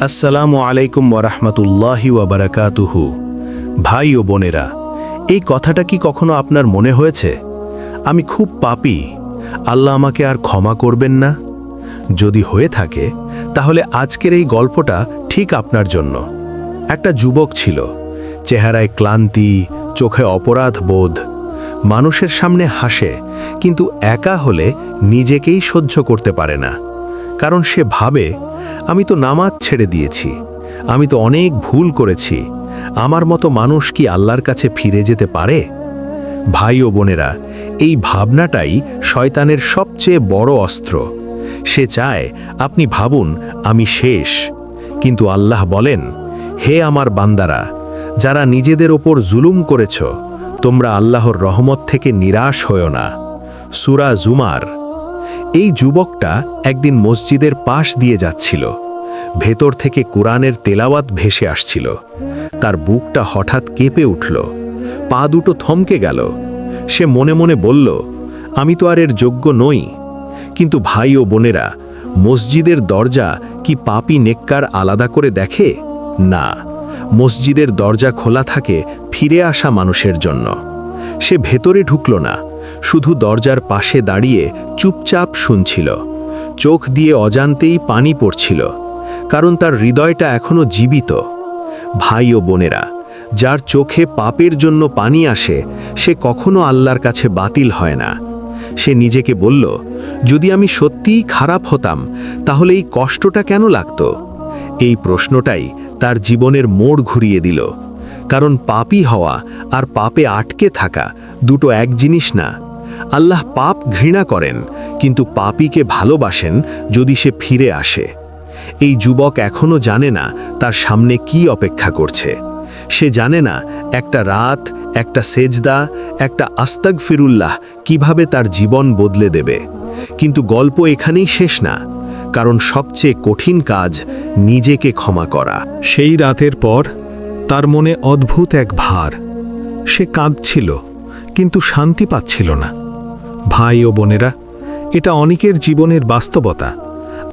আসসালামু আলাইকুম ওয়ারাহমাতুল্লাহি ওয়াবারাকাতুহু। ভাই ও বোনেরা, এই কথাটা কি কখনো আপনার মনে হয়েছে, আমি খুব পাপী, আল্লাহ আমাকে আর ক্ষমা করবেন না? যদি হয়ে থাকে তাহলে আজকের এই গল্পটা ঠিক আপনার জন্য। একটা যুবক ছিল, চেহারায় ক্লান্তি, চোখে অপরাধ বোধ, মানুষের সামনে হাসে কিন্তু একা হলে নিজেকেই সহ্য করতে পারে না। কারণ সে ভাবে, আমি তো নামাজ ছেড়ে দিয়েছি, আমি তো অনেক ভুল করেছি, আমার মতো মানুষ কি আল্লাহর কাছে ফিরে যেতে পারে? ভাই ও বোনেরা, এই ভাবনাটাই শয়তানের সবচেয়ে বড় অস্ত্র। সে চায় আপনি ভাবুন আমি শেষ, কিন্তু আল্লাহ বলেন, হে আমার বান্দারা, যারা নিজেদের ওপর জুলুম করেছ, তোমরা আল্লাহর রহমত থেকে নিরাশ হও না। সূরা জুমার। এই যুবকটা একদিন মসজিদের পাশ দিয়ে যাচ্ছিল, ভেতর থেকে কোরআনের তেলাওয়াত ভেসে আসছিল। তার বুকটা হঠাৎ কেঁপে উঠল, পা দুটো থমকে গেল। সে মনে মনে বলল, আমি তো আর এর যোগ্য নই। কিন্তু ভাই ও বোনেরা, মসজিদের দরজা কি পাপী নেককার আলাদা করে দেখে? না, মসজিদের দরজা খোলা থাকে ফিরে আসা মানুষের জন্য। সে ভেতরে ঢুকল না, শুধু দরজার পাশে দাঁড়িয়ে চুপচাপ শুনছিল। চোখ দিয়ে অজান্তেই পানি পড়ছিল, কারণ তার হৃদয়টা এখনো জীবিত। ভাই ও বোনেরা, যার চোখে পাপের জন্য পানি আসে, সে কখনো আল্লাহর কাছে বাতিল হয় না। সে নিজেকে বলল, যদি আমি সত্যিই খারাপ হতাম তাহলে এই কষ্টটা কেন লাগতো? এই প্রশ্নটাই তার জীবনের মোড় ঘুরিয়ে দিল। কারণ পাপী হওয়া আর পাপে আটকে থাকা দুটো এক জিনিস না। আল্লাহ পাপ ঘৃণা করেন, কিন্তু পাপীকে ভালোবাসেন যদি সে ফিরে আসে। এই যুবক এখনো জানে না তার সামনে কি অপেক্ষা করছে। সে জানে না একটা রাত, একটা সেজদা, একটা আস্তাগফিরুল্লাহ কিভাবে তার জীবন বদলে দেবে। কিন্তু গল্প এখানেই শেষ না, কারণ সবচেয়ে কঠিন কাজ নিজেকে ক্ষমা করা। সেই রাতের পর তার মনে অদ্ভুত এক ভার। সে কাঁদছিল, কিন্তু শান্তি পাচ্ছিল না। ভাই ও বোনেরা, এটা অনেকের জীবনের বাস্তবতা।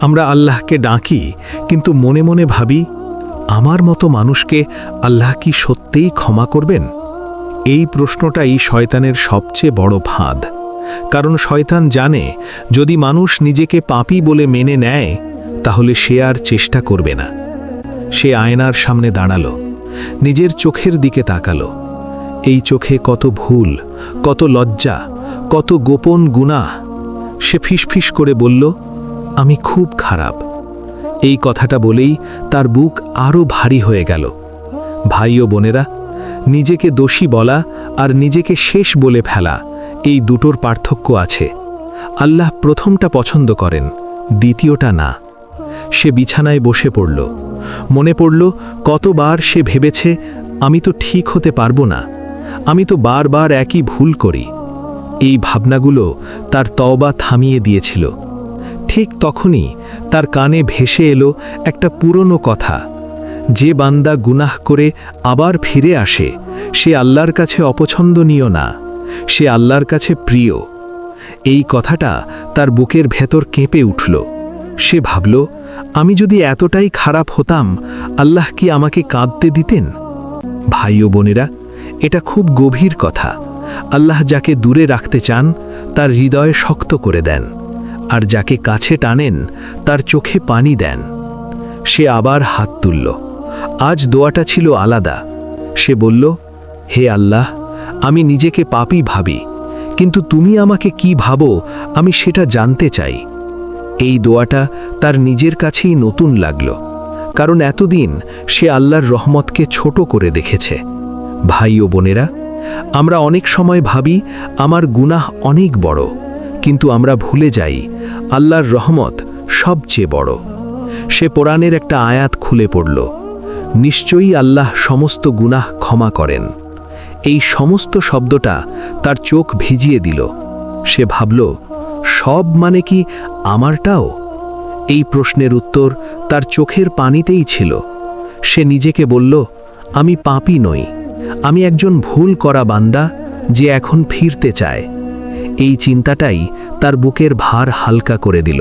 আমরা আল্লাহকে ডাকি, কিন্তু মনে মনে ভাবি, আমার মতো মানুষকে আল্লাহ কি সত্যিই ক্ষমা করবেন? এই প্রশ্নটাই শয়তানের সবচেয়ে বড় ফাঁদ। কারণ শয়তান জানে, যদি মানুষ নিজেকে পাপী বলে মেনে নেয়, তাহলে সে আর চেষ্টা করবে না। সে আয়নার সামনে দাঁড়ালো, নিজের চোখের দিকে তাকালো। এই চোখে কত ভুল, কত লজ্জা, কত গোপন গুনাহ। সে ফিসফিস করে বলল, আমি খুব খারাপ। এই কথাটা বলেই তার বুক আরও ভারী হয়ে গেল। ভাই ও বোনেরা, নিজেকে দোষী বলা আর নিজেকে শেষ বলে ফেলা, এই দুটোর পার্থক্য আছে। আল্লাহ প্রথমটা পছন্দ করেন, দ্বিতীয়টা না। সে বিছানায় বসে পড়ল। মনে পড়ল কতবার সে ভেবেছে, আমি তো ঠিক হতে পারবো না, আমি তো বারবার একই ভুল করি। এই ভাবনাগুলো তার তওবা থামিয়ে দিয়েছিল। ঠিক তখনই তার কানে ভেসে এলো একটা পুরনো কথা, যে বান্দা গুনাহ করে আবার ফিরে আসে, সে আল্লাহর কাছে অপছন্দনীয় না, সে আল্লাহর কাছে প্রিয়। এই কথাটা তার বুকের ভেতর কেঁপে উঠল। সে ভাবল, আমি যদি এতটাই খারাপ হতাম, আল্লাহ কি আমাকে কাঁদতে দিতেন? ভাই ও বোনেরা, এটা খুব গভীর কথা। আল্লাহ যাকে দূরে রাখতে চান, তার হৃদয় শক্ত করে দেন, আর যাকে কাছে টানেন, তার চোখে পানি দেন। সে আবার হাত তুলল। আজ দোয়াটা ছিল আলাদা। সে বলল, হে আল্লাহ, আমি নিজেকে পাপী ভাবি, কিন্তু তুমি আমাকে কি ভাবো আমি সেটা জানতে চাই। এই দোয়াটা তার নিজের কাছেই নতুন লাগল, কারণ এতদিন সে আল্লাহর রহমতকে ছোট করে দেখেছে। ভাই ও বোনেরা, আমরা অনেক সময় ভাবি আমার গুনাহ অনেক বড়, কিন্তু আমরা ভুলে যাই আল্লাহর রহমত সবচেয়ে বড়। সে কোরআনের একটা আয়াত খুলে পড়ল, নিশ্চয়ই আল্লাহ সমস্ত গুনাহ ক্ষমা করেন। এই সমস্ত শব্দটা তার চোখ ভিজিয়ে দিল। সে ভাবল, সব মানে কি আমারটাও? এই প্রশ্নের উত্তর তার চোখের পানিতেই ছিল। সে নিজেকে বলল, আমি পাপী নই, আমি একজন ভুল করা বান্দা যে এখন ফিরতে চায়। এই চিন্তাটাই তার বুকের ভার হালকা করে দিল।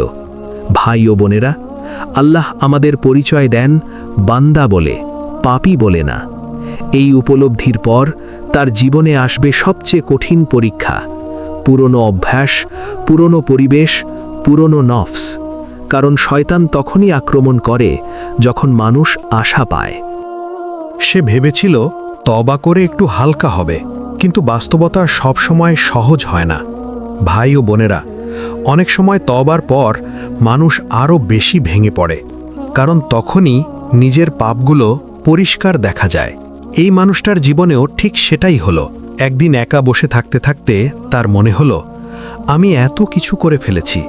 ভাই ও বোনেরা, আল্লাহ আমাদের পরিচয় দেন বান্দা বলে, পাপী বলে না। এই উপলব্ধির পর তার জীবনে আসবে সবচেয়ে কঠিন পরীক্ষা, পুরনো অভ্যাস, পুরনো পরিবেশ, পুরনো নফস। কারণ শয়তান তখনই আক্রমণ করে যখন মানুষ আশা পায়। সে ভেবেছিল তওবা করে একটু হালকা হবে, কিন্তু বাস্তবতা সবসময় সহজ হয় না। ভাই ও বোনেরা, অনেক সময় তওবার পর মানুষ আরও বেশি ভেঙে পড়ে, কারণ তখনই নিজের পাপগুলো পরিষ্কার দেখা যায়। এই মানুষটার জীবনেও ঠিক সেটাই হলো। একদিন একা বসে থাকতে থাকতে তার মনে হলো, আমি এত কিছু করে ফেলেছি,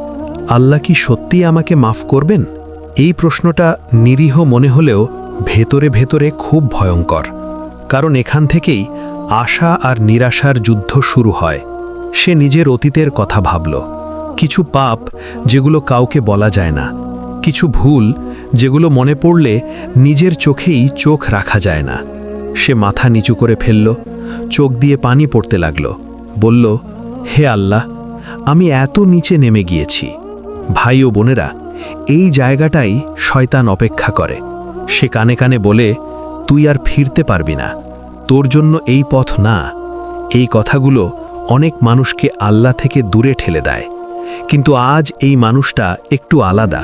আল্লাহ কি সত্যিই আমাকে মাফ করবেন? এই প্রশ্নটা নিরীহ মনে হলেও ভেতরে ভেতরে খুব ভয়ঙ্কর, কারণ এখান থেকেই আশা আর নিরাশার যুদ্ধ শুরু হয়। সে নিজের অতীতের কথা ভাবল, কিছু পাপ যেগুলো কাউকে বলা যায় না, কিছু ভুল যেগুলো মনে পড়লে নিজের চোখেই চোখ রাখা যায় না। সে মাথা নিচু করে ফেলল, চোখ দিয়ে পানি পড়তে লাগল, বলল, হে আল্লাহ, আমি এত নিচে নেমে গিয়েছি। ভাই ও বোনেরা, এই জায়গাটাই শয়তান অপেক্ষা করে। সে কানে কানে বলে, তুই আর ফিরতে পারবি না, তোর জন্য এই পথ না। এই কথাগুলো অনেক মানুষকে আল্লাহ থেকে দূরে ঠেলে দেয়। কিন্তু আজ এই মানুষটা একটু আলাদা।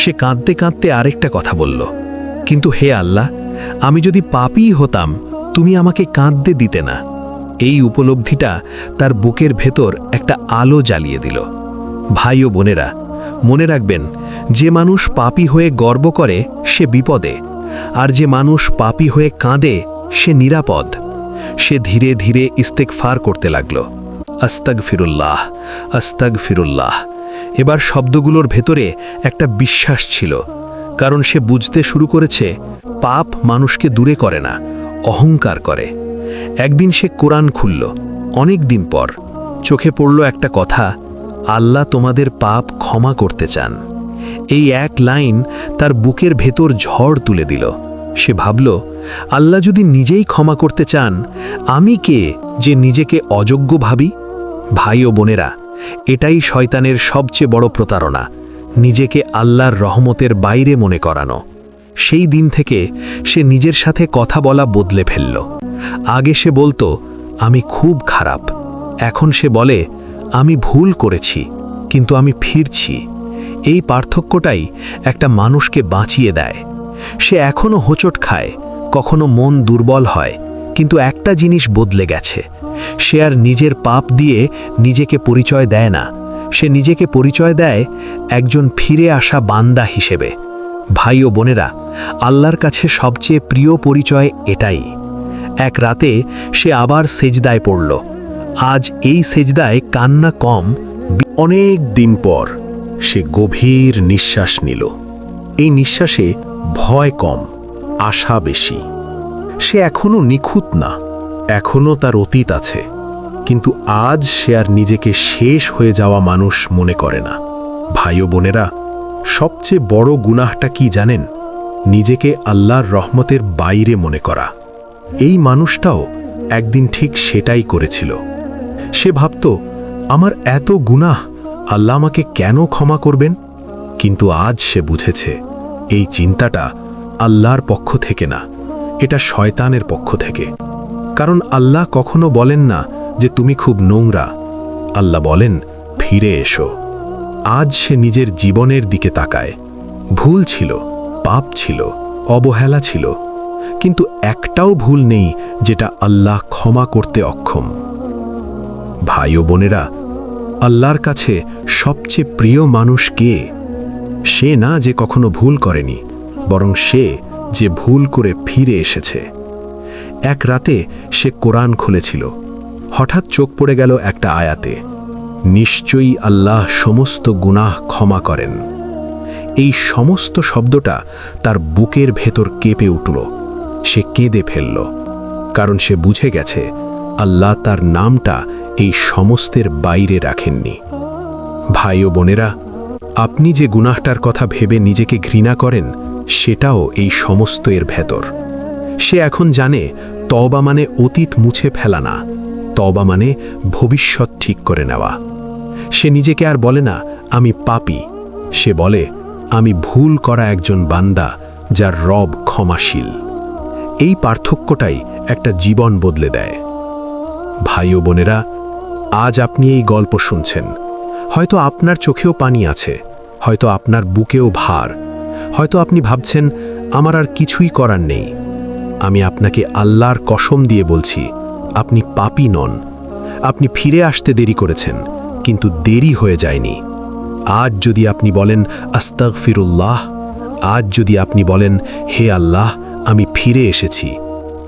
সে কাঁদতে কাঁদতে আরেকটা কথা বলল, কিন্তু হে আল্লাহ, আমি যদি পাপী হতাম, তুমি আমাকে কাঁদতে দিতে না। এই উপলব্ধিটা তার বুকের ভেতর একটা আলো জ্বালিয়ে দিল। ভাই ও বোনেরা, মনে রাখবেন, যে মানুষ পাপী হয়ে গর্ব করে সে বিপদে, আর যে মানুষ পাপী হয়ে কাঁদে সে নিরাপদ। সে ধীরে ধীরে ইস্তেগফার করতে লাগল, আস্তাগফিরুল্লাহ, আস্তাগফিরুল্লাহ। এবার শব্দগুলোর ভেতরে একটা বিশ্বাস ছিল, কারণ সে বুঝতে শুরু করেছে পাপ মানুষকে দূরে করে না, অহংকার করে। একদিন সে কোরআন খুলল, অনেক দিন পর চোখে পড়ল একটা কথা, আল্লাহ তোমাদের পাপ ক্ষমা করতে চান। এই এক লাইন তার বুকের ভেতর ঝড় তুলে দিল। সে ভাবল, আল্লাহ যদি নিজেই ক্ষমা করতে চান, আমি কে যে নিজেকে অযোগ্য ভাবি? ভাই ও বোনেরা, এটাই শয়তানের সবচেয়ে বড় প্রতারণা, নিজেকে আল্লাহর রহমতের বাইরে মনে করানো। সেই দিন থেকে সে নিজের সাথে কথা বলা বদলে ফেলল। আগে সে বলতো, আমি খুব খারাপ। এখন সে বলে, আমি ভুল করেছি, কিন্তু আমি ফিরছি। এই পার্থক্যটাই একটা মানুষকে বাঁচিয়ে দেয়। সে এখনও হোঁচট খায়, কখনো মন দুর্বল হয়, কিন্তু একটা জিনিস বদলে গেছে, সে আর নিজের পাপ দিয়ে নিজেকে পরিচয় দেয় না। সে নিজেকে পরিচয় দেয় একজন ফিরে আসা বান্দা হিসেবে। ভাই ও বোনেরা, আল্লাহর কাছে সবচেয়ে প্রিয় পরিচয় এটাই। এক রাতে সে আবার সেজদায় পড়ল। আজ এই সেজদায় কান্না কম। অনেক দিন পর সে গভীর নিঃশ্বাস নিল। এই নিঃশ্বাসে ভয় কম, আশা বেশি। সে এখনো নিখুঁত না, এখনো তার অতীত আছে, কিন্তু আজ সে আর নিজেকে শেষ হয়ে যাওয়া মানুষ মনে করে না। ভাই ও বোনেরা, সবচেয়ে বড় গুনাহটা কি জানেন? নিজেকে আল্লাহর রহমতের বাইরে মনে করা। এই মানুষটাও একদিন ঠিক সেটাই করেছিল। সে ভাবত, আমার এত গুনাহ, আল্লাহ আমাকে কেন ক্ষমা করবেন? কিন্তু আজ সে বুঝেছে, এই চিন্তাটা আল্লাহর পক্ষ থেকে না, এটা শয়তানের পক্ষ থেকে। কারণ আল্লাহ কখনো বলেন না যে তুমি খুব নোংরা, আল্লাহ বলেন ফিরে এসো। আজ সে নিজের জীবনের দিকে তাকায়। ভুল ছিল, পাপ ছিল, অবহেলা ছিল, কিন্তু একটাও ভুল নেই যেটা আল্লাহ ক্ষমা করতে অক্ষম। ভাই ও বোনেরা, আল্লাহর কাছে সবচেয়ে প্রিয় মানুষ কে? সে না যে কখনো ভুল করেনি, বরং সে যে ভুল করে ফিরে এসেছে। এক রাতে সে কোরআন খুলেছিল, হঠাৎ চোখ পড়ে গেল একটা আয়াতে, নিশ্চয়ই আল্লাহ সমস্ত গুনাহ ক্ষমা করেন। এই সমস্ত শব্দটা তার বুকের ভেতর কেঁপে উঠল। সে কেঁদে ফেলল, কারণ সে বুঝে গেছে আল্লাহ তার নামটা এই সমস্তের বাইরে রাখেননি। ভাই ও বোনেরা, আপনি যে গুনাহটার কথা ভেবে নিজেকে ঘৃণা করেন, সেটাও এই সমস্ত এর ভেতর। সে এখন জানে তওবা মানে অতীত মুছে ফেলা না, তওবা মানে ভবিষ্যৎ ঠিক করে নেওয়া। সে নিজেকে আর বলে না আমি পাপী, সে বলে আমি ভুল করা একজন বান্দা যার রব ক্ষমাশীল। এই পার্থক্যটাই একটা জীবন বদলে দেয়। ভাই ও বোনেরা, আজ আপনি এই গল্প শুনছেন। হয়তো আপনার চোখেও পানি আছে, হয়তো আপনার বুকেও ভার, হয়তো আপনি ভাবছেন আমার আর কিছুই করার নেই। আমি আপনাকে আল্লাহর কসম দিয়ে বলছি, আপনি পাপী নন। আপনি ফিরে আসতে দেরি করেছেন, কিন্তু দেরি হয়ে যায়নি। আজ যদি আপনি বলেন আস্তাগফিরুল্লাহ, আজ যদি আপনি বলেন হে আল্লাহ আমি ফিরে এসেছি,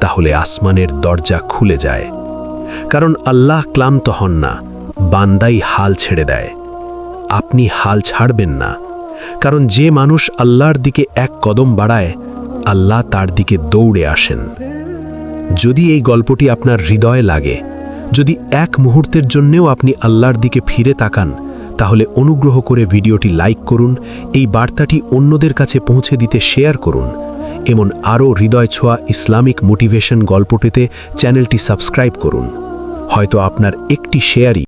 তাহলে আসমানের দরজা খুলে যায়। কারণ আল্লাহ ক্লান্ত হন না, বান্দাই হাল ছেড়ে দেয়। আপনি হাল ছাড়বেন না, কারণ যে মানুষ আল্লাহর দিকে এক কদম বাড়ায়, আল্লাহ তার দিকে দৌড়ে আসেন। যদি এই গল্পটি আপনার হৃদয়ে লাগে, যদি এক মুহূর্তের জন্যেও আপনি আল্লাহর দিকে ফিরে তাকান, তাহলে অনুগ্রহ করে ভিডিওটি লাইক করুন, এই বার্তাটি অন্যদের কাছে পৌঁছে দিতে শেয়ার করুন। এমন আরও হৃদয় ছোঁয়া ইসলামিক মোটিভেশন গল্প পেতে চ্যানেলটি সাবস্ক্রাইব করুন। হয়তো আপনার একটি শেয়ারই